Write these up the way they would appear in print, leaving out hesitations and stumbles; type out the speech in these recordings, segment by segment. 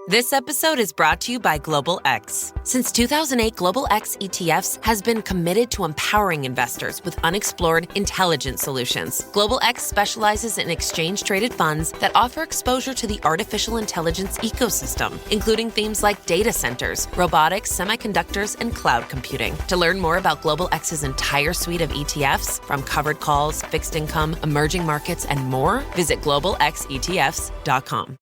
This episode is brought to you by Global X. Since 2008, Global X ETFs has been committed to empowering investors with unexplored, intelligent solutions. Global X specializes in exchange-traded funds that offer exposure to the artificial intelligence ecosystem, including themes like data centers, robotics, semiconductors, and cloud computing. To learn more about Global X's entire suite of ETFs, from covered calls, fixed income, emerging markets, and more, visit globalxetfs.com.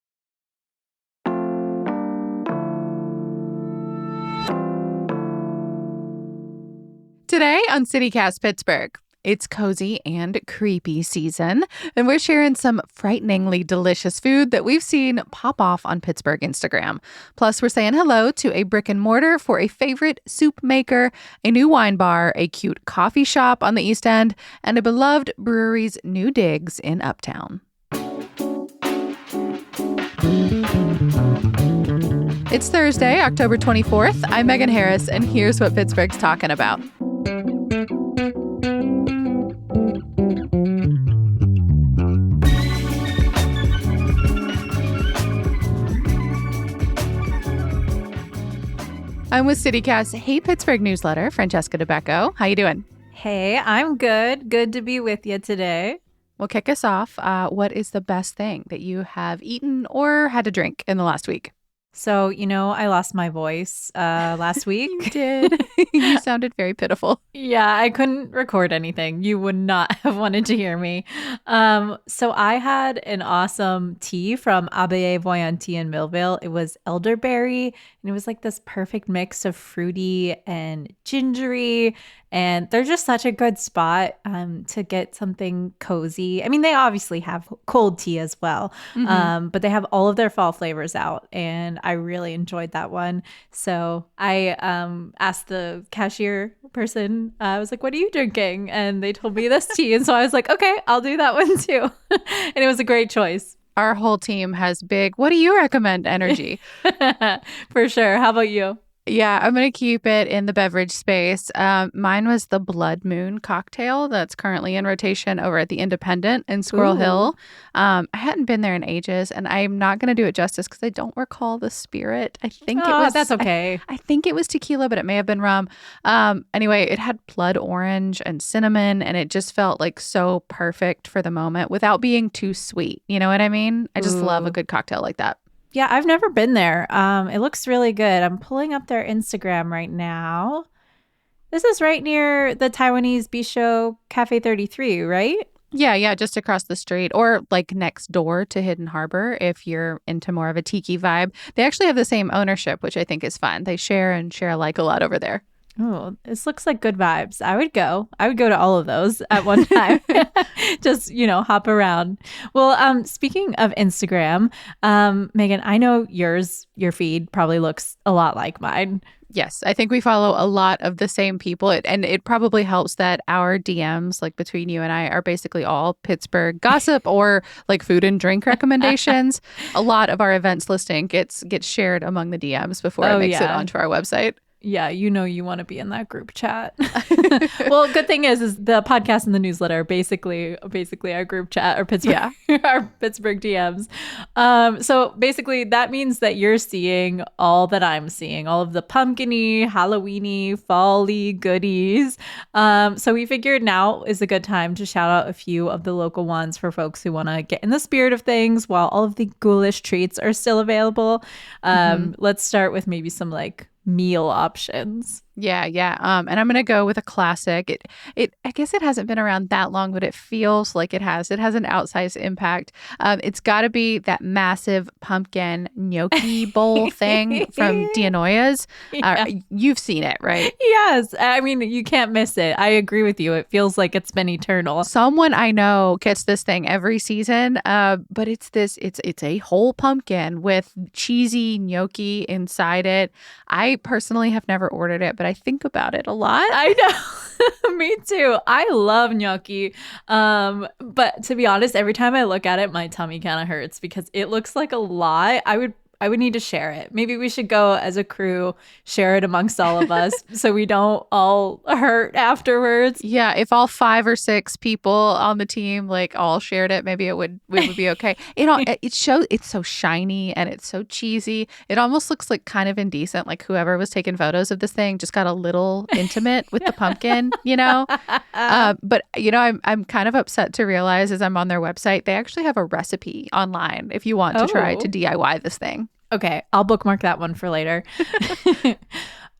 Today on CityCast Pittsburgh, it's cozy and creepy season, and we're sharing some frighteningly delicious food that we've seen pop off on Pittsburgh Instagram. Plus, we're saying hello to a brick and mortar for a favorite soup maker, a new wine bar, a cute coffee shop on the East End, and a beloved brewery's new digs in Uptown. It's Thursday, October 24th. I'm Megan Harris, and here's what Pittsburgh's talking about. I'm with CityCast's Hey Pittsburgh newsletter, Francesca DeBecco. How you doing? Hey, I'm good. Good to be with you today. Well, kick us off. What is the best thing that you have eaten or had to drink in the last week? So, I lost my voice last week. You did. You sounded very pitiful. Yeah, I couldn't record anything. You would not have wanted to hear me. So I had an awesome tea from Abbaye Voyant Tea in Millville. It was elderberry, and it was like this perfect mix of fruity and gingery. And they're just such a good spot to get something cozy. I mean, they obviously have cold tea as well, but they have all of their fall flavors out. And I really enjoyed that one. So I asked the cashier person, I was like, what are you drinking? And they told me this tea. And so I was like, okay, I'll do that one too. And it was a great choice. Our whole team has big, what do you recommend energy? For sure. How about you? Yeah, I'm going to keep it in the beverage space. Mine was the Blood Moon cocktail that's currently in rotation over at the Independent in Squirrel Hill. I hadn't been there in ages, and I'm not going to do it justice because I don't recall the spirit. I think it was... That's okay. I think it was tequila, but it may have been rum. Anyway, it had blood orange and cinnamon, and it just felt like so perfect for the moment without being too sweet. You know what I mean? I just love a good cocktail like that. Yeah, I've never been there. It looks really good. I'm pulling up their Instagram right now. This is right near the Taiwanese bistro Cafe 33, right? Yeah, just across the street or like next door to Hidden Harbor if you're into more of a tiki vibe. They actually have the same ownership, which I think is fun. They share alike a lot over there. Oh, this looks like good vibes. I would go to all of those at one time. Just, hop around. Well, speaking of Instagram, Megan, I know your feed probably looks a lot like mine. Yes, I think we follow a lot of the same people. And it probably helps that our DMs, like between you and I, are basically all Pittsburgh gossip or like food and drink recommendations. A lot of our events listing gets shared among the DMs before it makes it onto our website. Yeah, you want to be in that group chat. Well, good thing is the podcast and the newsletter are basically our group chat or Pittsburgh, our Pittsburgh DMs. So basically that means that you're seeing all that I'm seeing, all of the pumpkin-y, Halloween-y, fall-y goodies. So we figured now is a good time to shout out a few of the local ones for folks who want to get in the spirit of things while all of the ghoulish treats are still available. Let's start with maybe some like meal options. Yeah. And I'm going to go with a classic. I guess it hasn't been around that long, but it feels like it has. It has an outsized impact. It's got to be that massive pumpkin gnocchi bowl thing from Dianoia's. Yeah. You've seen it, right? Yes. I mean, you can't miss it. I agree with you. It feels like it's been eternal. Someone I know gets this thing every season, but it's a whole pumpkin with cheesy gnocchi inside it. I personally have never ordered it, but I think about it a lot. I know. Me too. I love gnocchi. But to be honest, every time I look at it, my tummy kind of hurts because it looks like a lot. I I would need to share it. Maybe we should go as a crew, share it amongst all of us so we don't all hurt afterwards. Yeah, if all 5 or 6 people on the team like all shared it, maybe it would be okay. It's so shiny and it's so cheesy. It almost looks like kind of indecent. Like whoever was taking photos of this thing just got a little intimate with the pumpkin, you know. But you know, I'm kind of upset to realize as I'm on their website, they actually have a recipe online if you want to try to DIY this thing. Okay, I'll bookmark that one for later.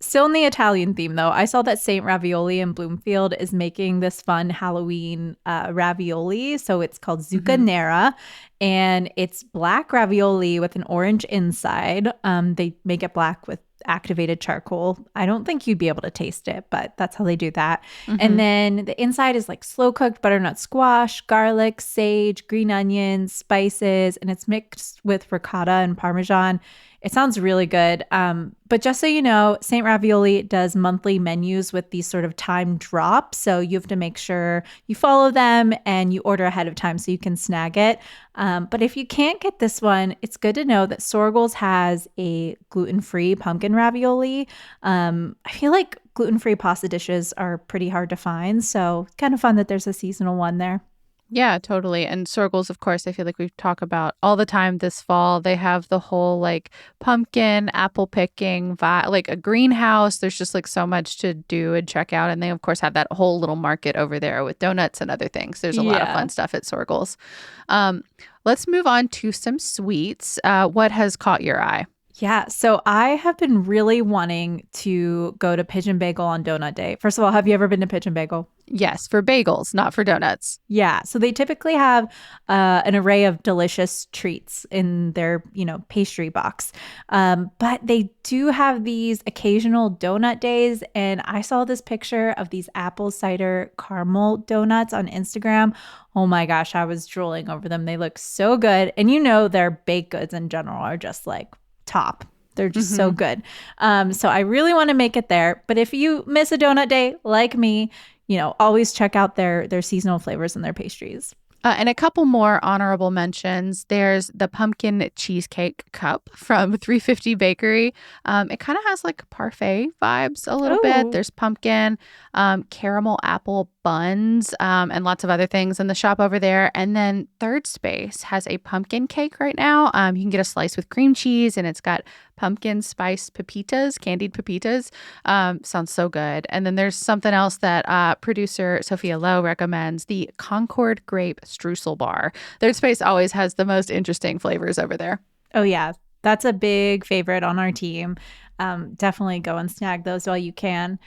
Still in the Italian theme, though, I saw that Saint Ravioli in Bloomfield is making this fun Halloween ravioli. So it's called Zucca Nera, and it's black ravioli with an orange inside. They make it black with activated charcoal. I don't think you'd be able to taste it, but that's how they do that. And then the inside is like slow cooked butternut squash, garlic, sage, green onions, spices, and it's mixed with ricotta and Parmesan. It sounds really good. But just so you know, St. Ravioli does monthly menus with these sort of time drops. So you have to make sure you follow them and you order ahead of time so you can snag it. But if you can't get this one, it's good to know that Sorgel's has a gluten-free pumpkin ravioli. I feel like gluten-free pasta dishes are pretty hard to find. So kind of fun that there's a seasonal one there. Yeah, totally. And Sorgel's, of course, I feel like we talk about all the time this fall. They have the whole like pumpkin, apple picking, like a greenhouse. There's just like so much to do and check out. And they, of course, have that whole little market over there with donuts and other things. There's a lot of fun stuff at Sorgel's. Let's move on to some sweets. What has caught your eye? Yeah, so I have been really wanting to go to Pigeon Bagel on Donut Day. First of all, have you ever been to Pigeon Bagel? Yes, for bagels, not for donuts. Yeah, so they typically have an array of delicious treats in their, pastry box. But they do have these occasional donut days. And I saw this picture of these apple cider caramel donuts on Instagram. Oh my gosh, I was drooling over them. They look so good. And their baked goods in general are just like top. They're just so good. So I really want to make it there. But if you miss a donut day like me, always check out their seasonal flavors and their pastries. And a couple more honorable mentions. There's the pumpkin cheesecake cup from 350 Bakery. It kind of has like parfait vibes a little bit. There's pumpkin, caramel apple buns, and lots of other things in the shop over there. And then Third Space has a pumpkin cake right now. You can get a slice with cream cheese, and it's got pumpkin spice pepitas, candied pepitas. Sounds so good. And then there's something else that producer Sophia Lowe recommends, the Concord Grape Streusel Bar. Third Space always has the most interesting flavors over there. Oh, yeah. That's a big favorite on our team. Definitely go and snag those while you can.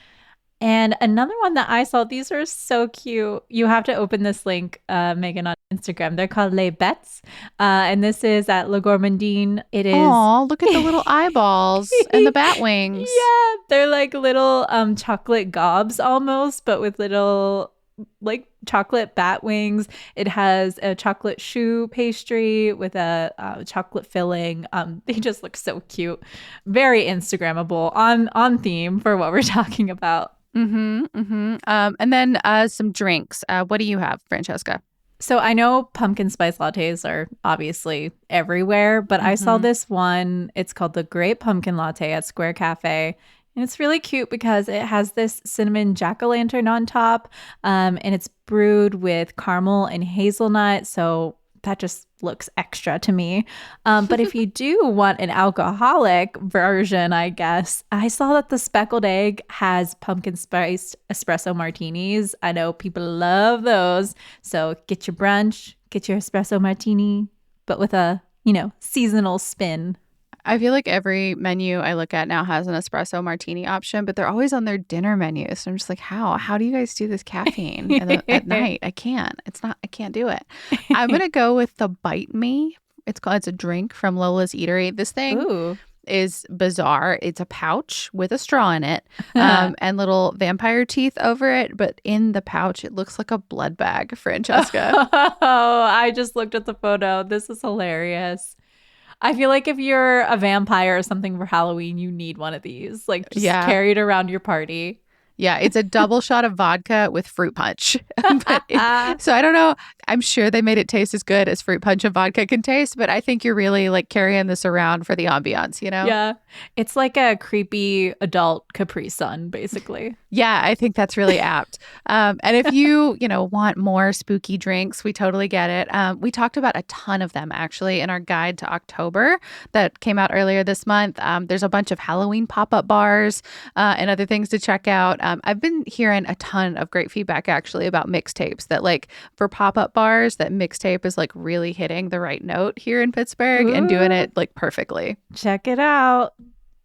And another one that I saw, these are so cute. You have to open this link, Megan, on Instagram. They're called Les Bêtes. And this is at La Gourmandine. It is. Oh, look at the little eyeballs and the bat wings. Yeah, they're like little chocolate gobs almost, but with little like chocolate bat wings. It has a chocolate choux pastry with a chocolate filling. They just look so cute. Very Instagrammable, on theme for what we're talking about. And then some drinks. What do you have, Francesca? So I know pumpkin spice lattes are obviously everywhere, but I saw this one. It's called the Great Pumpkin Latte at Square Cafe. And it's really cute because it has this cinnamon jack-o'-lantern on top, and it's brewed with caramel and hazelnut. So that just looks extra to me. But if you do want an alcoholic version, I guess, I saw that the Speckled Egg has pumpkin spiced espresso martinis. I know people love those. So get your brunch, get your espresso martini, but with a, seasonal spin. I feel like every menu I look at now has an espresso martini option, but they're always on their dinner menu. So I'm just like, how do you guys do this caffeine at night? I can't. I can't do it. I'm going to go with the Bite Me. It's a drink from Lola's Eatery. This thing is bizarre. It's a pouch with a straw in it, and little vampire teeth over it. But in the pouch, it looks like a blood bag, Francesca. Oh, I just looked at the photo. This is hilarious. I feel like if you're a vampire or something for Halloween, you need one of these. Like, just carry it around your party. Yeah, it's a double shot of vodka with fruit punch. So I don't know. I'm sure they made it taste as good as fruit punch and vodka can taste, but I think you're really like carrying this around for the ambiance, you know? Yeah. It's like a creepy adult Capri Sun, basically. Yeah, I think that's really apt. And if you want more spooky drinks, we totally get it. We talked about a ton of them actually in our guide to October that came out earlier this month. There's a bunch of Halloween pop-up bars and other things to check out. I've been hearing a ton of great feedback actually about mixtapes that like for pop-up bars, that mixtape is like really hitting the right note here in Pittsburgh and doing it like perfectly. Check it out.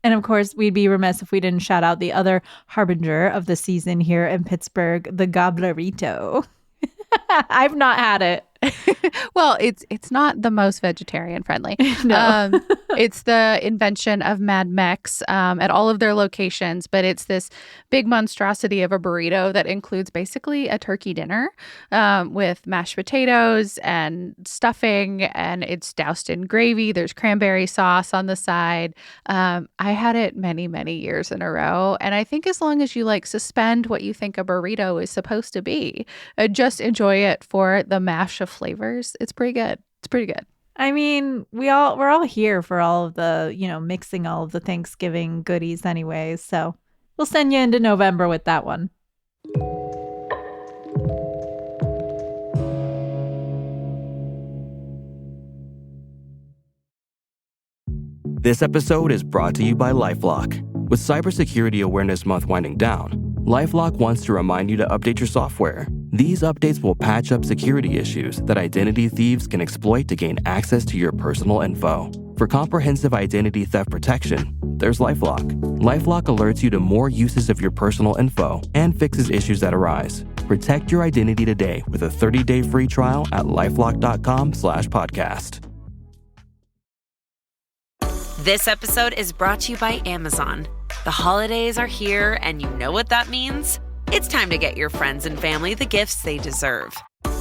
And of course, we'd be remiss if we didn't shout out the other harbinger of the season here in Pittsburgh, the Goblerito. I've not had it. Well, it's not the most vegetarian friendly. No. It's the invention of Mad Mex at all of their locations, but it's this big monstrosity of a burrito that includes basically a turkey dinner with mashed potatoes and stuffing, and it's doused in gravy. There's cranberry sauce on the side. I had it many, many years in a row, and I think as long as you like suspend what you think a burrito is supposed to be, just enjoy it for the mash of flavors. It's pretty good. It's pretty good. I mean, we're all here for all of the, mixing all of the Thanksgiving goodies anyways. So we'll send you into November with that one. This episode is brought to you by LifeLock. With Cybersecurity Awareness Month winding down, LifeLock wants to remind you to update your software. These updates will patch up security issues that identity thieves can exploit to gain access to your personal info. For comprehensive identity theft protection, there's LifeLock. LifeLock alerts you to more uses of your personal info and fixes issues that arise. Protect your identity today with a 30-day free trial at LifeLock.com/podcast. This episode is brought to you by Amazon. The holidays are here, and you know what that means? It's time to get your friends and family the gifts they deserve.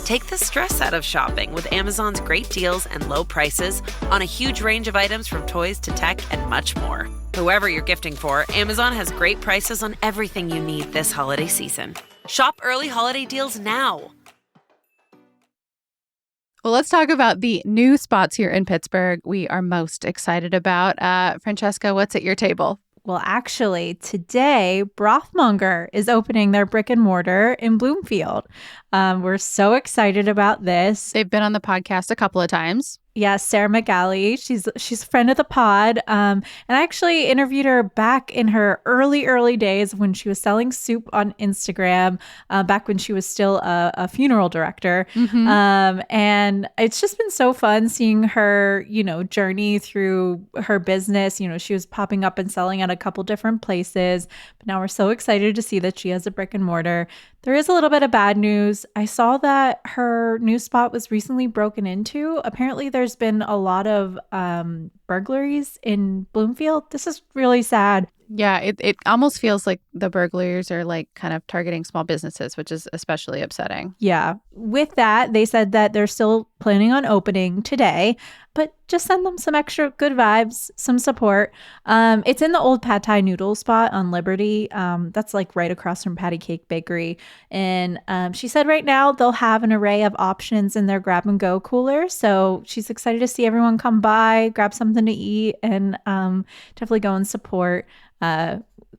Take the stress out of shopping with Amazon's great deals and low prices on a huge range of items from toys to tech and much more. Whoever you're gifting for, Amazon has great prices on everything you need this holiday season. Shop early holiday deals now. Well, let's talk about the new spots here in Pittsburgh we are most excited about. Francesca, what's at your table? Well, actually, today, Brothmonger is opening their brick and mortar in Bloomfield. We're so excited about this. They've been on the podcast a couple of times. Yes, Sarah McGalley. She's a friend of the pod. And I actually interviewed her back in her early days when she was selling soup on Instagram, back when she was still a funeral director. Mm-hmm. And it's just been so fun seeing her, journey through her business. She was popping up and selling at a couple different places. But now we're so excited to see that she has a brick and mortar. There is a little bit of bad news. I saw that her new spot was recently broken into. Apparently, there's been a lot of burglaries in Bloomfield. This is really sad. Yeah, it almost feels like the burglars are like kind of targeting small businesses, which is especially upsetting. Yeah. With that, they said that they're still planning on opening today, but just send them some extra good vibes, some support. It's in the old Pad Thai noodle spot on Liberty. That's like right across from Patty Cake Bakery. And she said right now they'll have an array of options in their grab and go cooler. So she's excited to see everyone come by, grab something to eat, and definitely go and support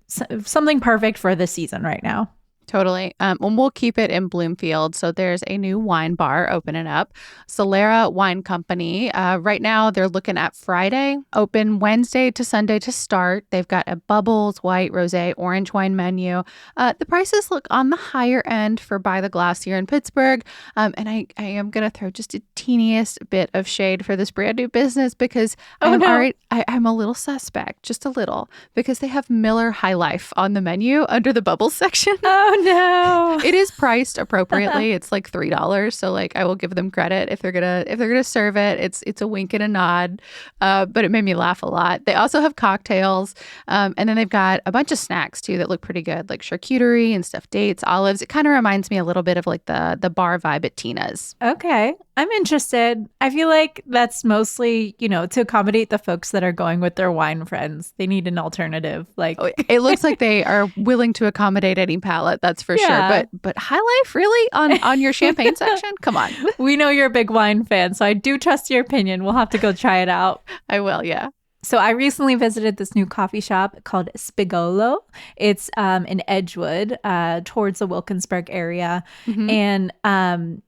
something perfect for this season right now. Totally. And we'll keep it in Bloomfield. So there's a new wine bar opening up, Solera Wine Company. Right now, they're looking at Friday, open Wednesday to Sunday to start. They've got a bubbles, white, rosé, orange wine menu. The prices look on the higher end for by the glass here in Pittsburgh. And I am going to throw just a teeniest bit of shade for this brand new business because I'm a little suspect, just a little, because they have Miller High Life on the menu under the bubbles section. Oh, no. It is priced appropriately. It's like $3. So like I will give them credit if they're gonna serve it. It's a wink and a nod. But it made me laugh a lot. They also have cocktails. And then they've got a bunch of snacks too that look pretty good, like charcuterie and stuffed dates, olives. It kind of reminds me a little bit of like the bar vibe at Tina's. Okay. I'm interested. I feel like that's mostly, to accommodate the folks that are going with their wine friends. They need an alternative. Like It looks like they are willing to accommodate any palate, that's for sure. But High Life, really? On your champagne section? Come on. We know you're a big wine fan, so I do trust your opinion. We'll have to go try it out. I will, yeah. So I recently visited this new coffee shop called Spigolo. It's in Edgewood, towards the Wilkinsburg area. And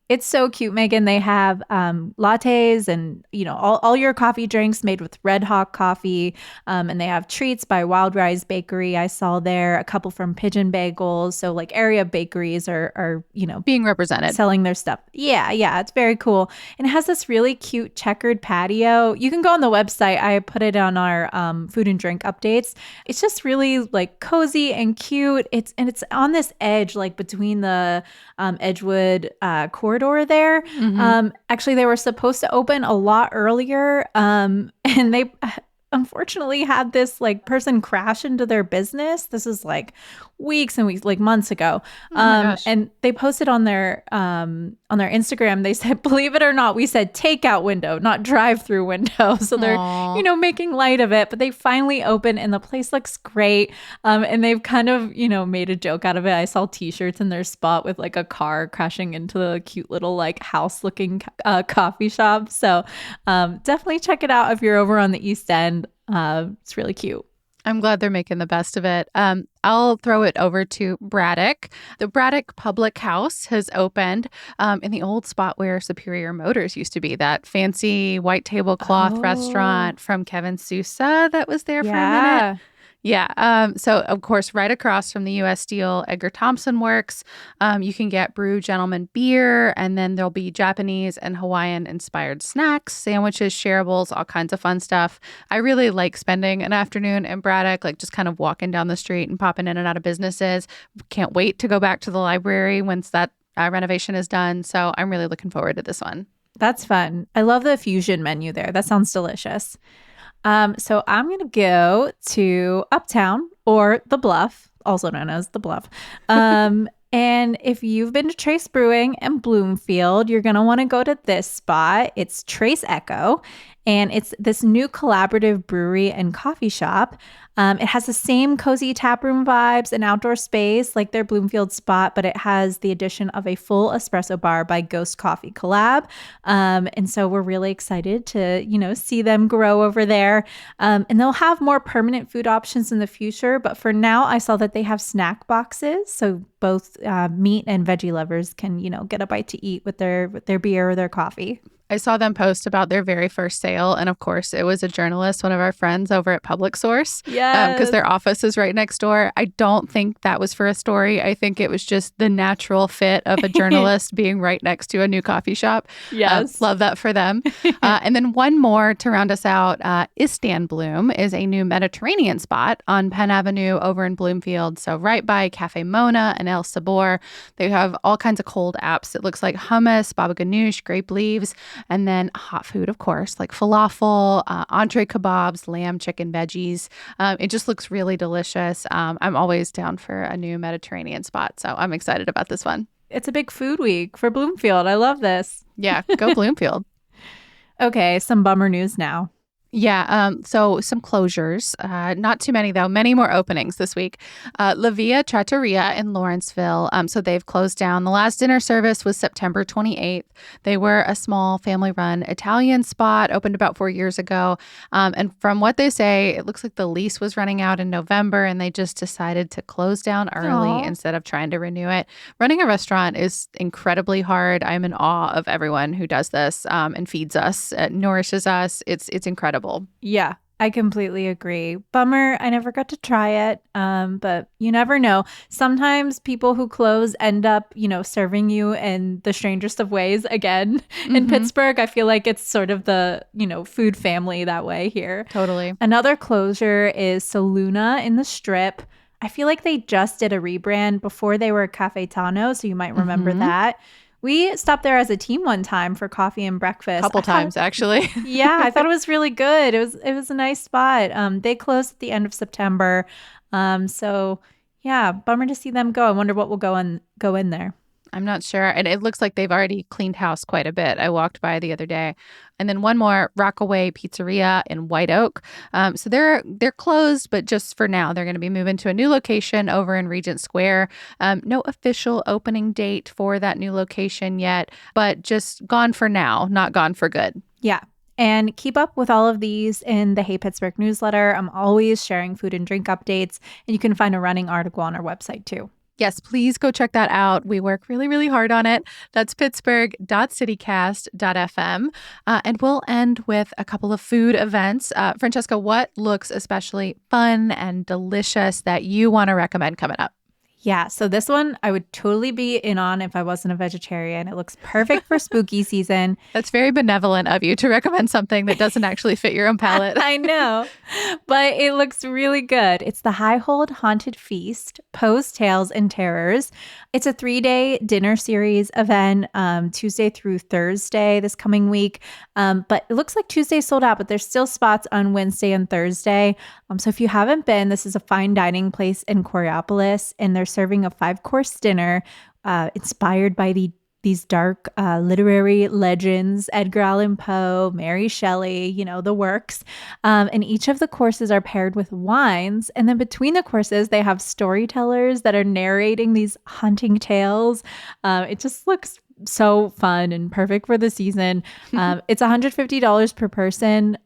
it's so cute, Megan. They have lattes and, all your coffee drinks made with Red Hawk coffee. And they have treats by Wild Rise Bakery. I saw there a couple from Pigeon Bagels. So like area bakeries are being represented, selling their stuff. Yeah. It's very cool. And it has this really cute checkered patio. You can go on the website. I put it on our food and drink updates. It's just really like cozy and cute. It's on this edge, like between the Edgewood corridor there. Actually, they were supposed to open a lot earlier, and they unfortunately had this like person crash into their business. This is like weeks and weeks, like months ago. And they posted on their Instagram, they said, believe it or not, we said takeout window, not drive-through window. So they're, making light of it, but they finally opened and the place looks great. And they've kind of, made a joke out of it. I saw t-shirts in their spot with like a car crashing into the cute little like house looking coffee shop. So definitely check it out if you're over on the East End. It's really cute. I'm glad they're making the best of it. I'll throw it over to Braddock. The Braddock Public House has opened in the old spot where Superior Motors used to be, that fancy white tablecloth restaurant from Kevin Sousa that was there for a minute. Yeah. So, of course, right across from the U.S. Steel Edgar Thompson Works, you can get Brew Gentleman beer, and then there'll be Japanese and Hawaiian-inspired snacks, sandwiches, shareables, all kinds of fun stuff. I really like spending an afternoon in Braddock, like just kind of walking down the street and popping in and out of businesses. Can't wait to go back to the library once that renovation is done. So I'm really looking forward to this one. That's fun. I love the fusion menu there. That sounds delicious. So I'm going to go to Uptown, or The Bluff, also known as The Bluff. And if you've been to Trace Brewing in Bloomfield, you're going to want to go to this spot. It's Trace Echo, and it's this new collaborative brewery and coffee shop. It has the same cozy taproom vibes and outdoor space like their Bloomfield spot, but it has the addition of a full espresso bar by Ghost Coffee Collab. And so we're really excited to, see them grow over there. And they'll have more permanent food options in the future. But for now, I saw that they have snack boxes. So both meat and veggie lovers can, get a bite to eat with their beer or their coffee. I saw them post about their very first sale. And of course, it was a journalist, one of our friends over at Public Source. Yes. Because their office is right next door. I don't think that was for a story. I think it was just the natural fit of a journalist being right next to a new coffee shop. Yes. Love that for them. And then one more to round us out. Istanbloom is a new Mediterranean spot on Penn Avenue over in Bloomfield. So right by Cafe Mona and El Sabor. They have all kinds of cold apps. It looks like hummus, baba ganoush, grape leaves. And then hot food, of course, like falafel, entree kebabs, lamb, chicken, veggies. It just looks really delicious. I'm always down for a new Mediterranean spot, so I'm excited about this one. It's a big food week for Bloomfield. I love this. Yeah, go Bloomfield. Okay, some bummer news now. Yeah, so some closures. Not too many, though. Many more openings this week. La Via Trattoria in Lawrenceville. So they've closed down. The last dinner service was September 28th. They were a small family-run Italian spot, opened about 4 years ago. And from what they say, it looks like the lease was running out in November, and they just decided to close down early instead of trying to renew it. Running a restaurant is incredibly hard. I'm in awe of everyone who does this and feeds us, nourishes us. It's incredible. Yeah, I completely agree. Bummer. I never got to try it. But you never know. Sometimes people who close end up, serving you in the strangest of ways again. In Pittsburgh, I feel like it's sort of the, food family that way here. Totally. Another closure is Saluna in the Strip. I feel like they just did a rebrand. Before they were Cafe Tano, so you might remember that. We stopped there as a team one time for coffee and breakfast. Couple times, actually. Yeah, I thought it was really good. It was a nice spot. They closed at the end of September. So yeah, bummer to see them go. I wonder what will go in there. I'm not sure. And it looks like they've already cleaned house quite a bit. I walked by the other day. And then one more, Rockaway Pizzeria in White Oak. So they're closed, but just for now. They're going to be moving to a new location over in Regent Square. No official opening date for that new location yet, but just gone for now, not gone for good. Yeah. And keep up with all of these in the Hey Pittsburgh newsletter. I'm always sharing food and drink updates, and you can find a running article on our website too. Yes, please go check that out. We work really, really hard on it. That's pittsburgh.citycast.fm. And we'll end with a couple of food events. Francesca, what looks especially fun and delicious that you want to recommend coming up? Yeah, so this one I would totally be in on if I wasn't a vegetarian. It looks perfect for spooky season. That's very benevolent of you to recommend something that doesn't actually fit your own palate. I know, but it looks really good. It's the High Hold Haunted Feast, Poe's Tales and Terrors. It's a 3-day dinner series event, Tuesday through Thursday this coming week. But it looks like Tuesday's sold out, but there's still spots on Wednesday and Thursday. So if you haven't been, this is a fine dining place in Coriopolis, and they're serving a 5-course dinner inspired by these dark literary legends, Edgar Allan Poe, Mary Shelley, the works. And each of the courses are paired with wines. And then between the courses, they have storytellers that are narrating these haunting tales. It just looks so fun and perfect for the season. It's $150 per person.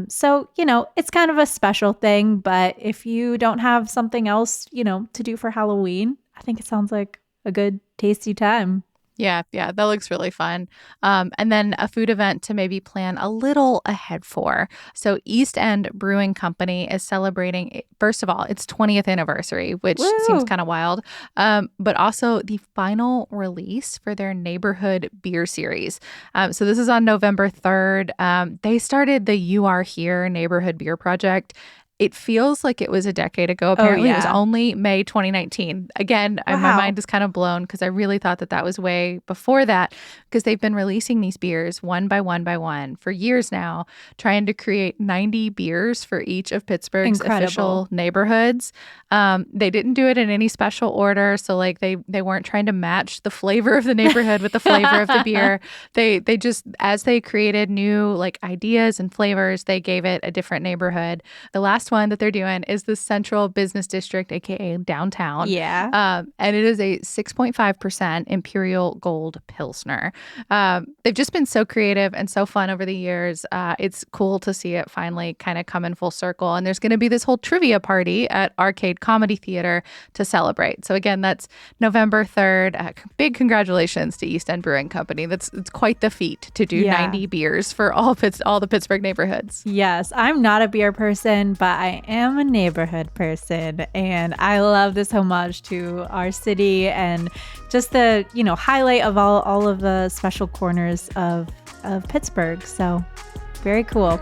So, it's kind of a special thing. But if you don't have something else, to do for Halloween, I think it sounds like a good, tasty time. Yeah, that looks really fun. And then a food event to maybe plan a little ahead for. So East End Brewing Company is celebrating, first of all, its 20th anniversary, which seems kind of wild, but also the final release for their neighborhood beer series. So this is on November 3rd. They started the You Are Here neighborhood beer project. It feels like it was a decade ago. Apparently, It was only May 2019. Again, my mind is kind of blown because I really thought that was way before that, because they've been releasing these beers one by one for years now, trying to create 90 beers for each of Pittsburgh's official neighborhoods. They didn't do it in any special order. So they weren't trying to match the flavor of the neighborhood with the flavor of the beer. They just, as they created new ideas and flavors, they gave it a different neighborhood. The last one that they're doing is the Central Business District, aka downtown. Yeah. And it is a 6.5% Imperial Gold Pilsner. They've just been so creative and so fun over the years. It's cool to see it finally kind of come in full circle. And there's going to be this whole trivia party at Arcade Comedy Theater to celebrate. So again, that's November 3rd. Big congratulations to East End Brewing Company. It's quite the feat to do 90 beers for all the Pittsburgh neighborhoods. Yes, I'm not a beer person, but I am a neighborhood person, and I love this homage to our city and just the highlight of all of the special corners of Pittsburgh. So very cool.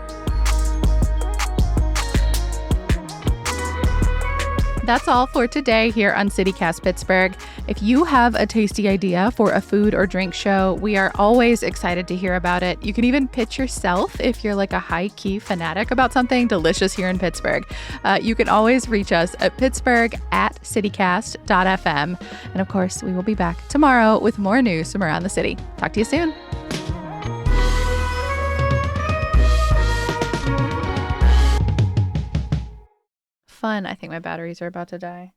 That's all for today here on CityCast Pittsburgh. If you have a tasty idea for a food or drink show, we are always excited to hear about it. You can even pitch yourself if you're a high-key fanatic about something delicious here in Pittsburgh. You can always reach us at pittsburgh@citycast.fm. And of course, we will be back tomorrow with more news from around the city. Talk to you soon. Fun. I think my batteries are about to die.